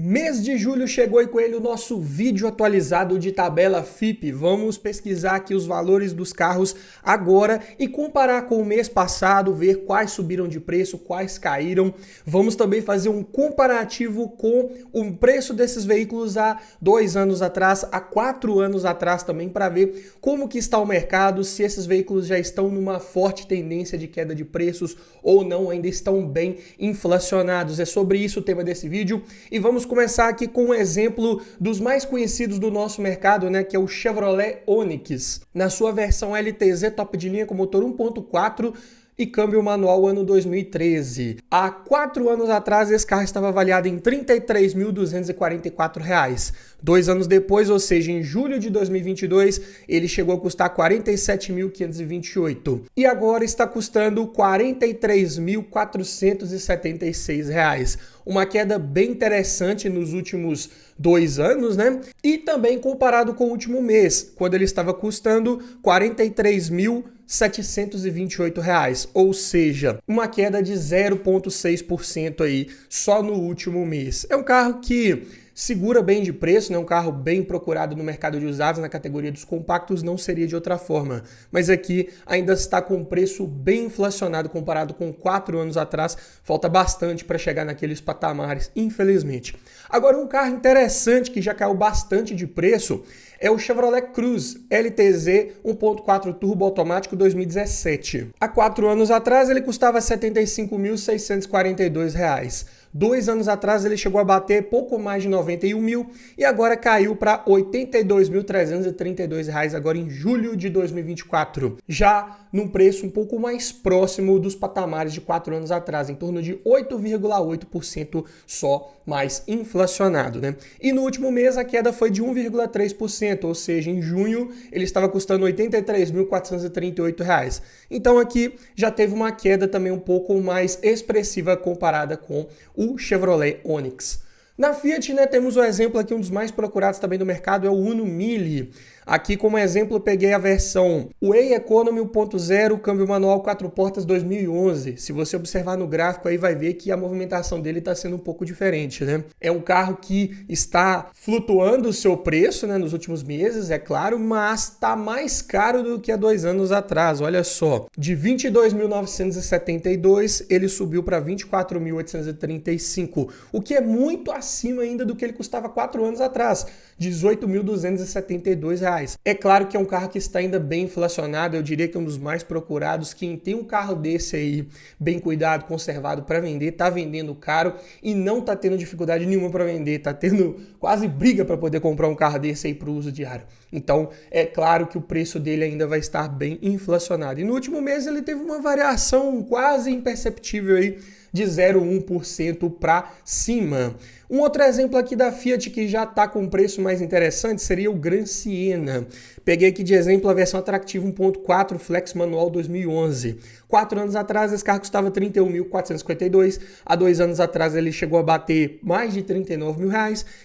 Mês de julho chegou e com ele o nosso vídeo atualizado de tabela FIPE. Vamos pesquisar aqui os valores dos carros agora e comparar com o mês passado, ver quais subiram de preço, quais caíram. Vamos também fazer um comparativo com o preço desses veículos há 2 anos atrás, há 4 anos atrás também, para ver como que está o mercado, se esses veículos já estão numa forte tendência de queda de preços ou não, ainda estão bem inflacionados. É sobre isso o tema desse vídeo e vamos começar aqui com um exemplo dos mais conhecidos do nosso mercado, né, que é o Chevrolet Onix. Na sua versão LTZ top de linha com motor 1.4 e câmbio manual ano 2013. Há 4 anos atrás, esse carro estava avaliado em R$ 33.244. 2 anos depois, ou seja, em julho de 2022, ele chegou a custar R$ 47.528. E agora está custando R$ 43.476. Uma queda bem interessante nos últimos 2 anos, né? E também comparado com o último mês, quando ele estava custando R$ 43.728, ou seja, uma queda de 0,6% aí só no último mês. É um carro que segura bem de preço, né? Um carro bem procurado no mercado de usados, na categoria dos compactos, não seria de outra forma. Mas aqui ainda está com um preço bem inflacionado comparado com 4 anos atrás. Falta bastante para chegar naqueles patamares, infelizmente. Agora, um carro interessante que já caiu bastante de preço é o Chevrolet Cruze LTZ 1.4 turbo automático 2017. Há 4 anos atrás ele custava R$ 75.642. 2 anos atrás ele chegou a bater pouco mais de 91 mil e agora caiu para R$ 82.332 agora em julho de 2024. Já num preço um pouco mais próximo dos patamares de 4 anos atrás, em torno de 8,8% só mais inflacionado, né? E no último mês a queda foi de 1,3%, ou seja, em junho ele estava custando R$ 83.438. Então aqui já teve uma queda também um pouco mais expressiva comparada com o Chevrolet Onix. Na Fiat, né, temos o exemplo aqui, um dos mais procurados também do mercado, é o Uno Mille. Aqui, como exemplo, eu peguei a versão Way Economy 1.0, câmbio manual 4 portas 2011. Se você observar no gráfico aí, vai ver que a movimentação dele está sendo um pouco diferente, né? É um carro que está flutuando o seu preço, né, nos últimos meses, é claro, mas está mais caro do que há 2 anos atrás. Olha só, de 22.972, ele subiu para 24.835, o que é muito acima ainda do que ele custava 4 anos atrás, R$ 18.272. É claro que é um carro que está ainda bem inflacionado, eu diria que é um dos mais procurados. Quem tem um carro desse aí, bem cuidado, conservado para vender, está vendendo caro e não está tendo dificuldade nenhuma para vender, está tendo quase briga para poder comprar um carro desse aí para o uso diário. Então, é claro que o preço dele ainda vai estar bem inflacionado. E no último mês ele teve uma variação quase imperceptível aí, de 0,1% para cima. Um outro exemplo aqui da Fiat que já está com um preço mais interessante seria o Gran Siena. Peguei aqui de exemplo a versão atrativa 1.4 Flex Manual 2011. 4 anos atrás esse carro custava R$ 31.452. Há 2 anos atrás ele chegou a bater mais de R$ 39 mil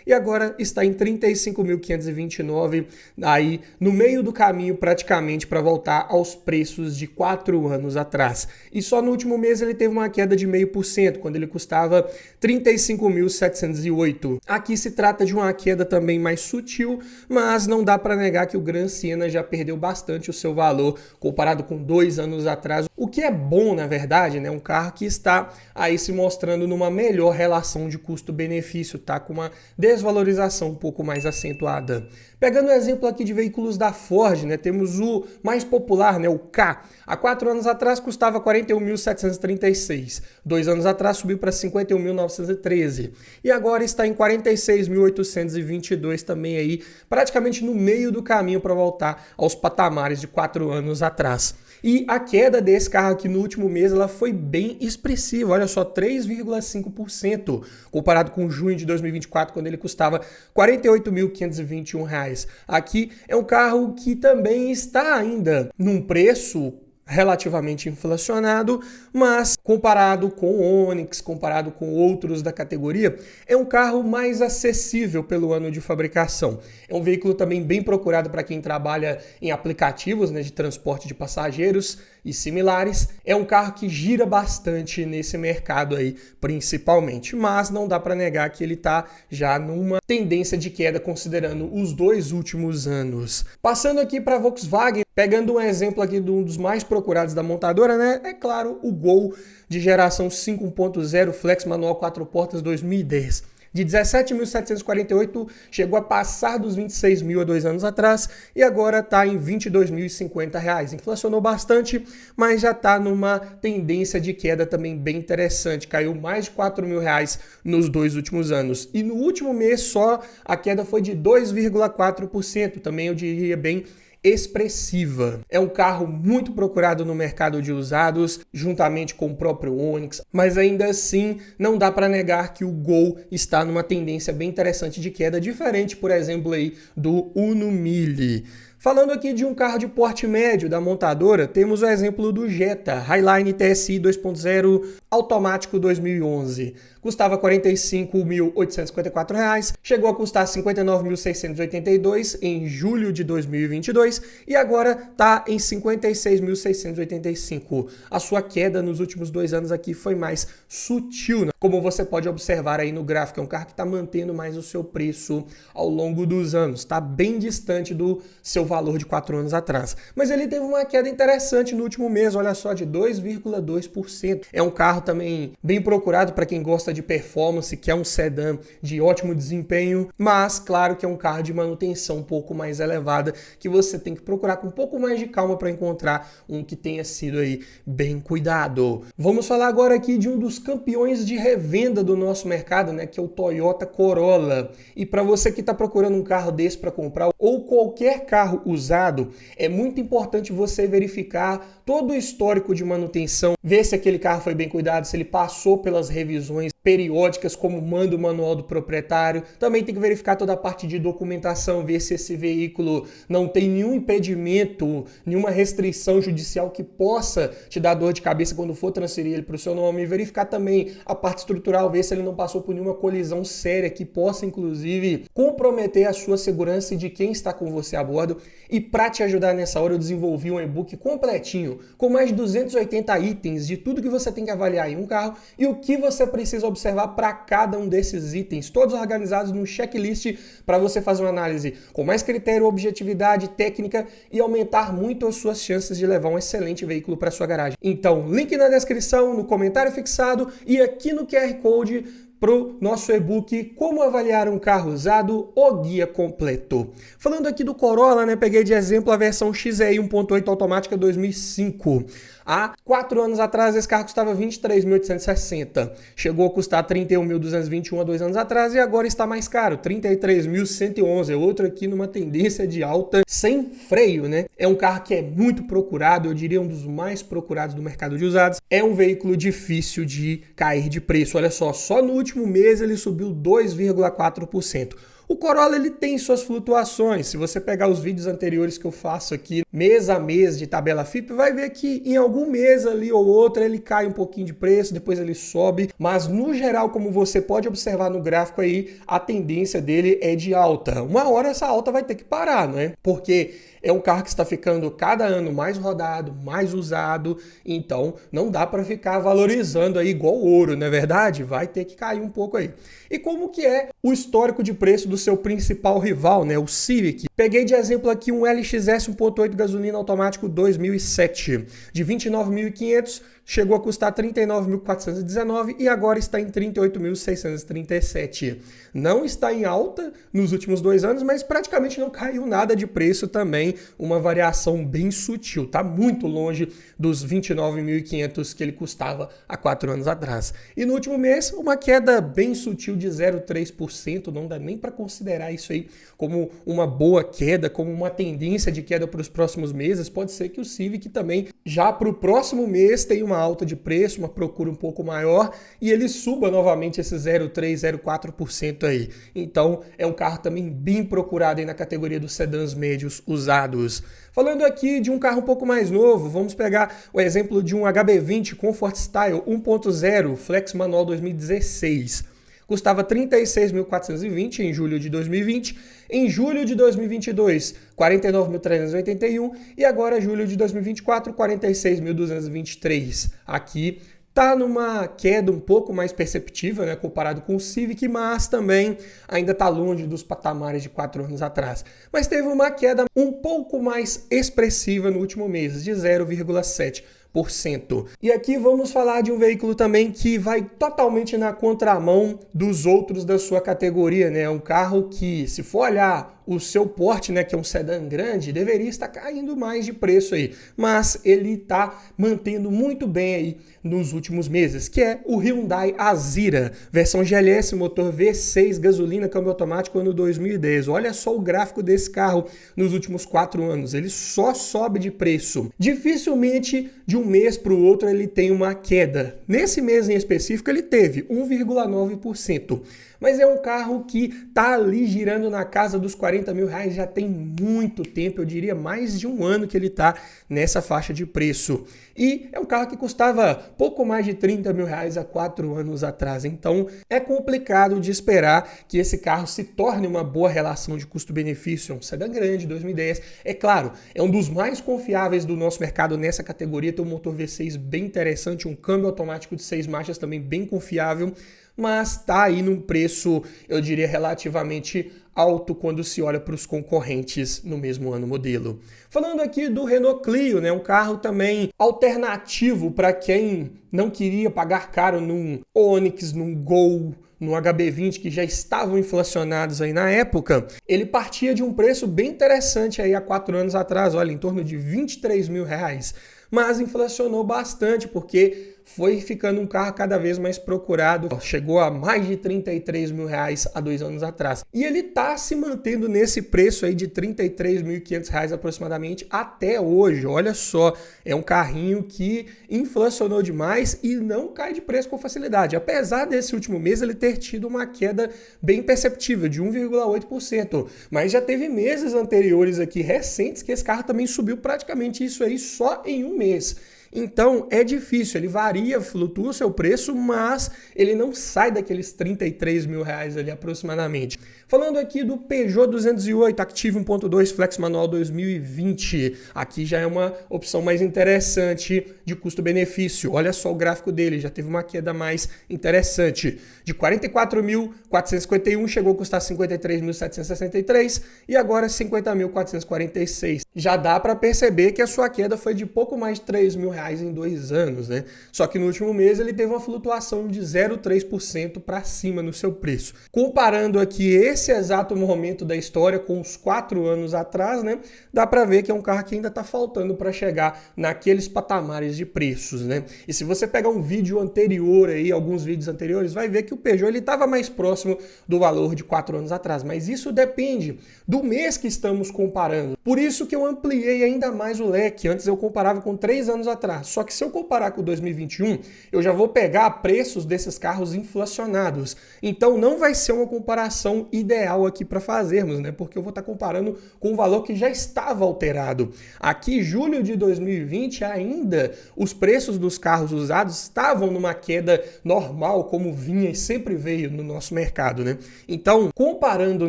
e agora está em R$ 35.529, aí no meio do caminho praticamente para voltar aos preços de 4 anos atrás. E só no último mês ele teve uma queda de 0,5%, quando ele custava R$ 35.708. Aqui se trata de uma queda também mais sutil, mas não dá para negar que o Gran Siena já perdeu bastante o seu valor comparado com 2 anos atrás, o que é bom, na verdade, né? Um carro que está aí se mostrando numa melhor relação de custo-benefício, tá? Com uma desvalorização um pouco mais acentuada. Pegando o exemplo aqui de veículos da Ford, né? Temos o mais popular, né? O Ka. Há 4 anos atrás custava R$ 41.736. 2 anos atrás subiu para R$ 51.913. E agora está em R$ 46.822 também aí, praticamente no meio do caminho para voltar aos patamares de 4 anos atrás. E a queda desse carro aqui no último mês ela foi bem expressiva, olha só, 3,5%, comparado com junho de 2024, quando ele custava R$ 48.521. Aqui é um carro que também está ainda num preço relativamente inflacionado, mas comparado com o Onix, comparado com outros da categoria, é um carro mais acessível pelo ano de fabricação. É um veículo também bem procurado para quem trabalha em aplicativos, né, de transporte de passageiros, e similares, é um carro que gira bastante nesse mercado aí, principalmente, mas não dá para negar que ele está já numa tendência de queda considerando os 2 últimos anos. Passando aqui para a Volkswagen, pegando um exemplo aqui de um dos mais procurados da montadora, né? É claro, o Gol de geração 5.0 Flex manual 4 portas 2010. De 17.748 chegou a passar dos 26 mil há 2 anos atrás e agora está em R$ 22.050. Inflacionou bastante, mas já está numa tendência de queda também bem interessante. Caiu mais de R$ 4.000 nos 2 últimos anos. E no último mês só a queda foi de 2,4%. Também eu diria bem expressiva. É um carro muito procurado no mercado de usados, juntamente com o próprio Onix, mas ainda assim não dá para negar que o Gol está numa tendência bem interessante de queda, diferente, por exemplo, aí do Uno Mille. Falando aqui de um carro de porte médio da montadora, temos o exemplo do Jetta Highline TSI 2.0 automático 2011. Custava R$ 45.854, chegou a custar R$ 59.682 em julho de 2022 e agora está em R$ 56.685. A sua queda nos últimos 2 anos aqui foi mais sutil, né? Como você pode observar aí no gráfico, é um carro que está mantendo mais o seu preço ao longo dos anos, está bem distante do seu valor de 4 anos atrás. Mas ele teve uma queda interessante no último mês, olha só, de 2,2%. É um carro também bem procurado para quem gosta de performance, que é um sedã de ótimo desempenho, mas claro que é um carro de manutenção um pouco mais elevada, que você tem que procurar com um pouco mais de calma para encontrar um que tenha sido aí bem cuidado. Vamos falar agora aqui de um dos campeões de revenda do nosso mercado, né, que é o Toyota Corolla. E para você que está procurando um carro desse para comprar ou qualquer carro usado, é muito importante você verificar todo o histórico de manutenção, ver se aquele carro foi bem cuidado, se ele passou pelas revisões periódicas, como manda o manual do proprietário. Também tem que verificar toda a parte de documentação, ver se esse veículo não tem nenhum impedimento, nenhuma restrição judicial que possa te dar dor de cabeça quando for transferir ele para o seu nome. Verificar também a parte estrutural, ver se ele não passou por nenhuma colisão séria que possa, inclusive, comprometer a sua segurança e de quem está com você a bordo. E para te ajudar nessa hora, eu desenvolvi um e-book completinho, com mais de 280 itens de tudo que você tem que avaliar em um carro e o que você precisa observar para cada um desses itens, todos organizados num checklist para você fazer uma análise com mais critério, objetividade, técnica e aumentar muito as suas chances de levar um excelente veículo para sua garagem. Então, link na descrição, no comentário fixado e aqui no QR Code para o nosso e-book Como Avaliar um Carro Usado, o guia completo. Falando aqui do Corolla, né, peguei de exemplo a versão XEI 1.8 automática 2005. Há 4 anos atrás, esse carro custava R$ 23.860. Chegou a custar R$ 31.221 há 2 anos atrás e agora está mais caro, R$ 33.111. É outro aqui numa tendência de alta sem freio, né? É um carro que é muito procurado, eu diria um dos mais procurados do mercado de usados. É um veículo difícil de cair de preço. Olha só no último mês ele subiu 2,4%. O Corolla ele tem suas flutuações. Se você pegar os vídeos anteriores que eu faço aqui, mês a mês de tabela FIPE, vai ver que em algum mês ali ou outro ele cai um pouquinho de preço, depois ele sobe. Mas no geral, como você pode observar no gráfico aí, a tendência dele é de alta. Uma hora essa alta vai ter que parar, né? Porque é um carro que está ficando cada ano mais rodado, mais usado, então não dá para ficar valorizando aí igual ouro, não é verdade? Vai ter que cair um pouco aí. E como que é o histórico de preço do seu principal rival, né, o Civic? Peguei de exemplo aqui um LXS 1.8 gasolina automático 2007, de R$ 29.500, chegou a custar R$ 39.419 e agora está em R$ 38.637. Não está em alta nos últimos 2 anos, mas praticamente não caiu nada de preço também, uma variação bem sutil, tá muito longe dos R$ 29.500 que ele custava há 4 anos atrás. E no último mês, uma queda bem sutil de 0,3%, não dá nem para considerar isso aí como uma boa queda, como uma tendência de queda para os próximos meses. Pode ser que o Civic também, já para o próximo mês, tenha uma alta de preço, uma procura um pouco maior e ele suba novamente esse 0,3%, 0,4% aí. Então, é um carro também bem procurado aí na categoria dos sedãs médios usados. Falando aqui de um carro um pouco mais novo, vamos pegar o exemplo de um HB20 Comfort Style 1.0 Flex Manual 2016. custava 36.420 em julho de 2020, em julho de 2022, 49.381 e agora julho de 2024, 46.223. Aqui está numa queda um pouco mais perceptível, né, comparado com o Civic, mas também ainda está longe dos patamares de 4 anos atrás. Mas teve uma queda um pouco mais expressiva no último mês, de 0,7%. E aqui vamos falar de um veículo também que vai totalmente na contramão dos outros da sua categoria, né? Um carro que, se for olhar o seu porte, né, que é um sedã grande, deveria estar caindo mais de preço aí, mas ele está mantendo muito bem aí nos últimos meses, que é o Hyundai Azira, versão GLS, motor V6, gasolina, câmbio automático, ano 2010. Olha só o gráfico desse carro nos últimos 4 anos, ele só sobe de preço. Dificilmente de um mês para o outro ele tem uma queda. Nesse mês em específico ele teve 1,9%. Mas é um carro que está ali girando na casa dos 40 mil reais já tem muito tempo, eu diria mais de um ano que ele está nessa faixa de preço. E é um carro que custava pouco mais de 30 mil reais há 4 anos atrás. Então é complicado de esperar que esse carro se torne uma boa relação de custo-benefício. É um sedã grande, 2010. É claro, é um dos mais confiáveis do nosso mercado nessa categoria. Tem um motor V6 bem interessante, um câmbio automático de 6 marchas também bem confiável, mas está aí num preço, eu diria, relativamente alto quando se olha para os concorrentes no mesmo ano modelo. Falando aqui do Renault Clio, né, um carro também alternativo para quem não queria pagar caro num Onix, num Gol, no HB20, que já estavam inflacionados aí na época. Ele partia de um preço bem interessante aí há 4 anos atrás, olha, em torno de 23 mil reais. Mas inflacionou bastante, porque foi ficando um carro cada vez mais procurado. Chegou a mais de 33 mil reais há 2 anos atrás. E ele está se mantendo nesse preço aí de 33.500 reais aproximadamente até hoje. Olha só, é um carrinho que inflacionou demais e não cai de preço com facilidade. Apesar desse último mês ele ter tido uma queda bem perceptível, de 1,8%. Mas já teve meses anteriores aqui, recentes, que esse carro também subiu praticamente isso aí só em um mês. Então é difícil, ele varia, flutua o seu preço, mas ele não sai daqueles 33 mil reais ali aproximadamente. Falando aqui do Peugeot 208 Active 1.2 Flex Manual 2020, aqui já é uma opção mais interessante de custo-benefício. Olha só o gráfico dele, já teve uma queda mais interessante. De 44.451 chegou a custar 53.763 e agora 50.446. Já dá para perceber que a sua queda foi de pouco mais de 3 mil reais em 2 anos, né? Só que no último mês ele teve uma flutuação de 0,3% para cima no seu preço. Comparando aqui esse exato momento da história com os 4 anos atrás, né? Dá para ver que é um carro que ainda está faltando para chegar naqueles patamares de preços, né? E se você pegar um vídeo anterior aí, alguns vídeos anteriores, vai ver que o Peugeot ele estava mais próximo do valor de 4 anos atrás, mas isso depende do mês que estamos comparando. Por isso que eu ampliei ainda mais o leque. Antes eu comparava com 3 anos atrás. Só que se eu comparar com 2021, eu já vou pegar preços desses carros inflacionados. Então não vai ser uma comparação ideal aqui para fazermos, né? Porque eu vou estar comparando com um valor que já estava alterado. Aqui, julho de 2020, ainda os preços dos carros usados estavam numa queda normal, como vinha e sempre veio no nosso mercado, né? Então, comparando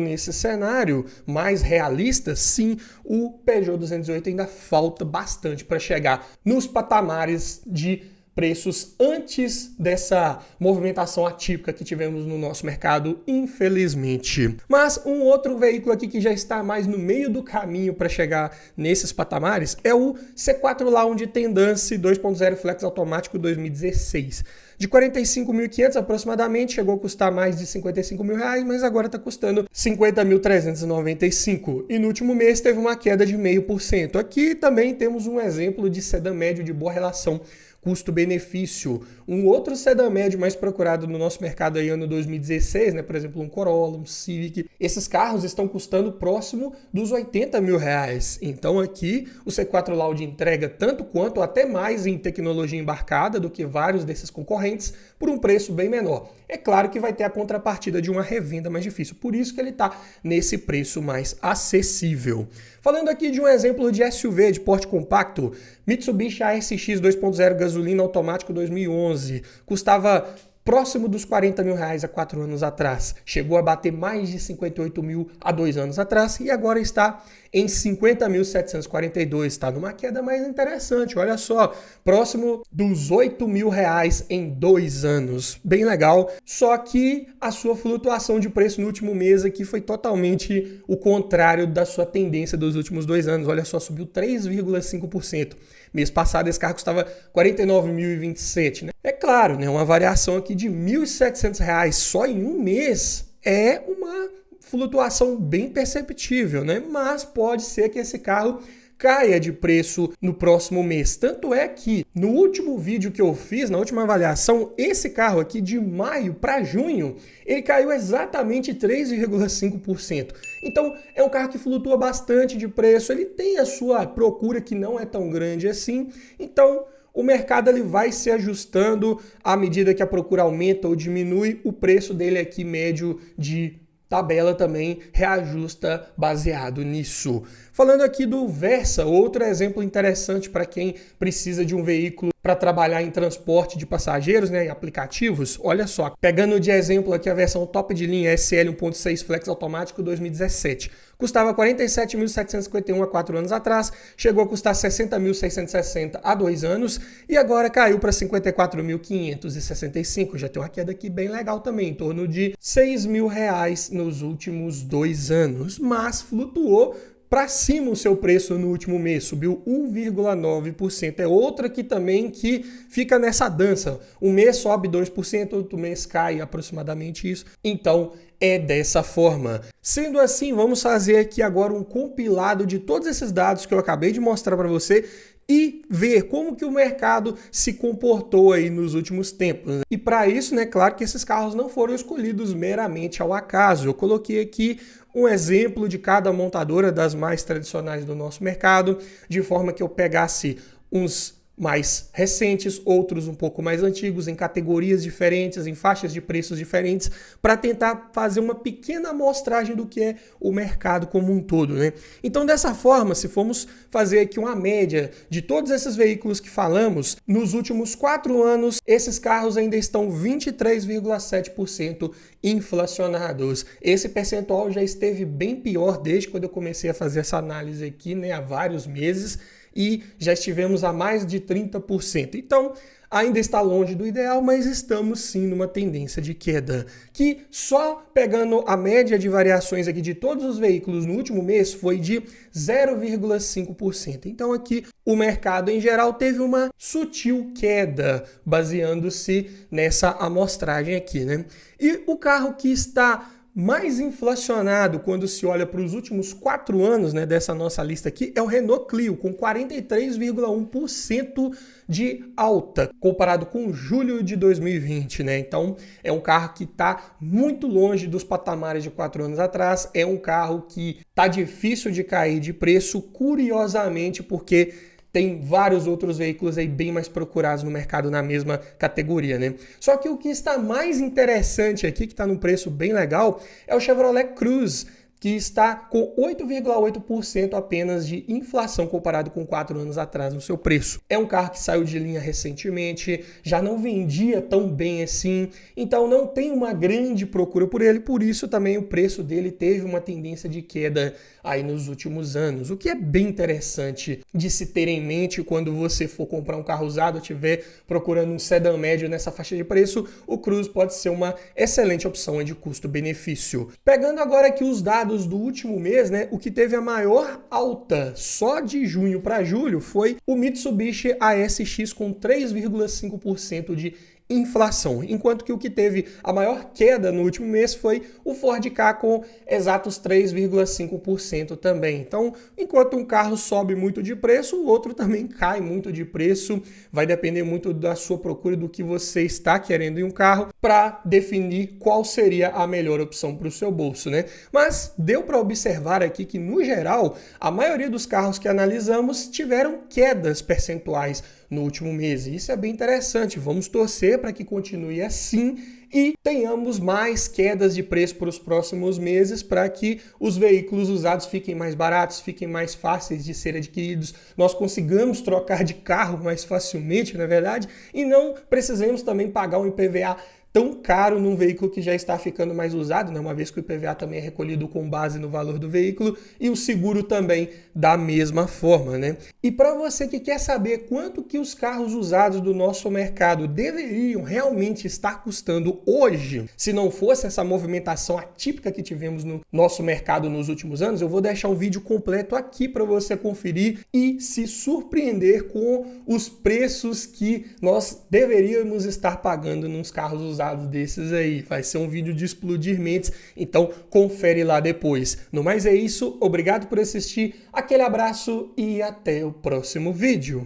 nesse cenário mais realista, sim, o Peugeot 208 ainda falta bastante para chegar nos patamares de preços antes dessa movimentação atípica que tivemos no nosso mercado, infelizmente. Mas um outro veículo aqui que já está mais no meio do caminho para chegar nesses patamares é o C4 Lounge Tendance 2.0 Flex Automático 2016. De 45.500 aproximadamente, chegou a custar mais de 55 mil reais, mas agora está custando 50.395. E no último mês teve uma queda de 0,5%. Aqui também temos um exemplo de sedã médio de boa relação custo-benefício. Um outro sedã médio mais procurado no nosso mercado aí ano 2016, né? Por exemplo, um Corolla, um Civic. Esses carros estão custando próximo dos 80 mil reais. Então aqui o C4 Lounge entrega tanto quanto até mais em tecnologia embarcada do que vários desses concorrentes por um preço bem menor. É claro que vai ter a contrapartida de uma revenda mais difícil, por isso que ele está nesse preço mais acessível. Falando aqui de um exemplo de SUV de porte compacto, Mitsubishi ASX 2.0 gasolina automático 2011, custava próximo dos 40 mil reais há 4 anos atrás. Chegou a bater mais de 58 mil há 2 anos atrás e agora está em 50.742. Está numa queda mais interessante, olha só, próximo dos 8 mil reais em 2 anos. Bem legal, só que a sua flutuação de preço no último mês aqui foi totalmente o contrário da sua tendência dos últimos 2 anos. Olha só, subiu 3,5%. Mês passado esse carro custava R$ 49.027, né? É claro, né? Uma variação aqui de R$ 1.700 só em um mês é uma flutuação bem perceptível, né? Mas pode ser que esse carro caia de preço no próximo mês. Tanto é que no último vídeo que eu fiz, na última avaliação, esse carro aqui de maio para junho, ele caiu exatamente 3,5%. Então é um carro que flutua bastante de preço, ele tem a sua procura que não é tão grande assim, então o mercado ele vai se ajustando à medida que a procura aumenta ou diminui, o preço dele aqui médio de tabela também reajusta baseado nisso. Falando aqui do Versa, outro exemplo interessante para quem precisa de um veículo para trabalhar em transporte de passageiros, né, em aplicativos. Olha só, pegando de exemplo aqui a versão top de linha SL 1.6 Flex automático 2017. Custava R$ 47.751 há 4 anos atrás, chegou a custar R$ 60.660 há 2 anos e agora caiu para R$ 54.565. Já tem uma queda aqui bem legal também, em torno de R$ 6.000 nos últimos 2 anos, mas flutuou para cima o seu preço no último mês, subiu 1,9%. É outra aqui também que fica nessa dança. Um mês sobe 2%, outro mês cai aproximadamente isso. Então é dessa forma. Sendo assim, vamos fazer aqui agora um compilado de todos esses dados que eu acabei de mostrar para você e ver como que o mercado se comportou aí nos últimos tempos. E para isso, né, claro que esses carros não foram escolhidos meramente ao acaso. Eu coloquei aqui um exemplo de cada montadora das mais tradicionais do nosso mercado, de forma que eu pegasse uns mais recentes, outros um pouco mais antigos, em categorias diferentes, em faixas de preços diferentes, para tentar fazer uma pequena amostragem do que é o mercado como um todo, né? Então, dessa forma, se formos fazer aqui uma média de todos esses veículos que falamos, nos últimos 4 anos, esses carros ainda estão 23,7% inflacionados. Esse percentual já esteve bem pior desde quando eu comecei a fazer essa análise aqui, né, há vários meses, e já estivemos a mais de 30%. Então, ainda está longe do ideal, mas estamos sim numa tendência de queda, que só pegando a média de variações aqui de todos os veículos no último mês foi de 0,5%. Então aqui o mercado em geral teve uma sutil queda, baseando-se nessa amostragem aqui, né? E o carro que está mais inflacionado quando se olha para os últimos 4 anos, né, dessa nossa lista aqui, é o Renault Clio, com 43,1% de alta, comparado com julho de 2020, né? Então, é um carro que está muito longe dos patamares de 4 anos atrás, é um carro que está difícil de cair de preço, curiosamente, porque tem vários outros veículos aí bem mais procurados no mercado na mesma categoria, né? Só que o que está mais interessante aqui, que está num preço bem legal, é o Chevrolet Cruze, que está com 8,8% apenas de inflação comparado com 4 anos atrás no seu preço. É um carro que saiu de linha recentemente, já não vendia tão bem assim, então não tem uma grande procura por ele, por isso também o preço dele teve uma tendência de queda aí nos últimos anos, o que é bem interessante de se ter em mente quando você for comprar um carro usado ou estiver procurando um sedã médio nessa faixa de preço, o Cruze pode ser uma excelente opção de custo-benefício. Pegando agora aqui os dados do último mês, né, o que teve a maior alta só de junho para julho foi o Mitsubishi ASX com 3,5% de inflação, enquanto que o que teve a maior queda no último mês foi o Ford Ka com exatos 3,5% também. Então, enquanto um carro sobe muito de preço, o outro também cai muito de preço. Vai depender muito da sua procura, do que você está querendo em um carro, para definir qual seria a melhor opção para o seu bolso, né? Mas deu para observar aqui que, no geral, a maioria dos carros que analisamos tiveram quedas percentuais no último mês. E isso é bem interessante. Vamos torcer para que continue assim e tenhamos mais quedas de preço para os próximos meses, para que os veículos usados fiquem mais baratos, fiquem mais fáceis de serem adquiridos, nós consigamos trocar de carro mais facilmente, na verdade, e não precisemos também pagar um IPVA tão caro num veículo que já está ficando mais usado, né? Uma vez que o IPVA também é recolhido com base no valor do veículo e o seguro também da mesma forma, né? E para você que quer saber quanto que os carros usados do nosso mercado deveriam realmente estar custando hoje, se não fosse essa movimentação atípica que tivemos no nosso mercado nos últimos anos, eu vou deixar um vídeo completo aqui para você conferir e se surpreender com os preços que nós deveríamos estar pagando nos carros usados desses aí. Vai ser um vídeo de explodir mentes, então confere lá depois. No mais é isso, obrigado por assistir, aquele abraço e até o próximo vídeo.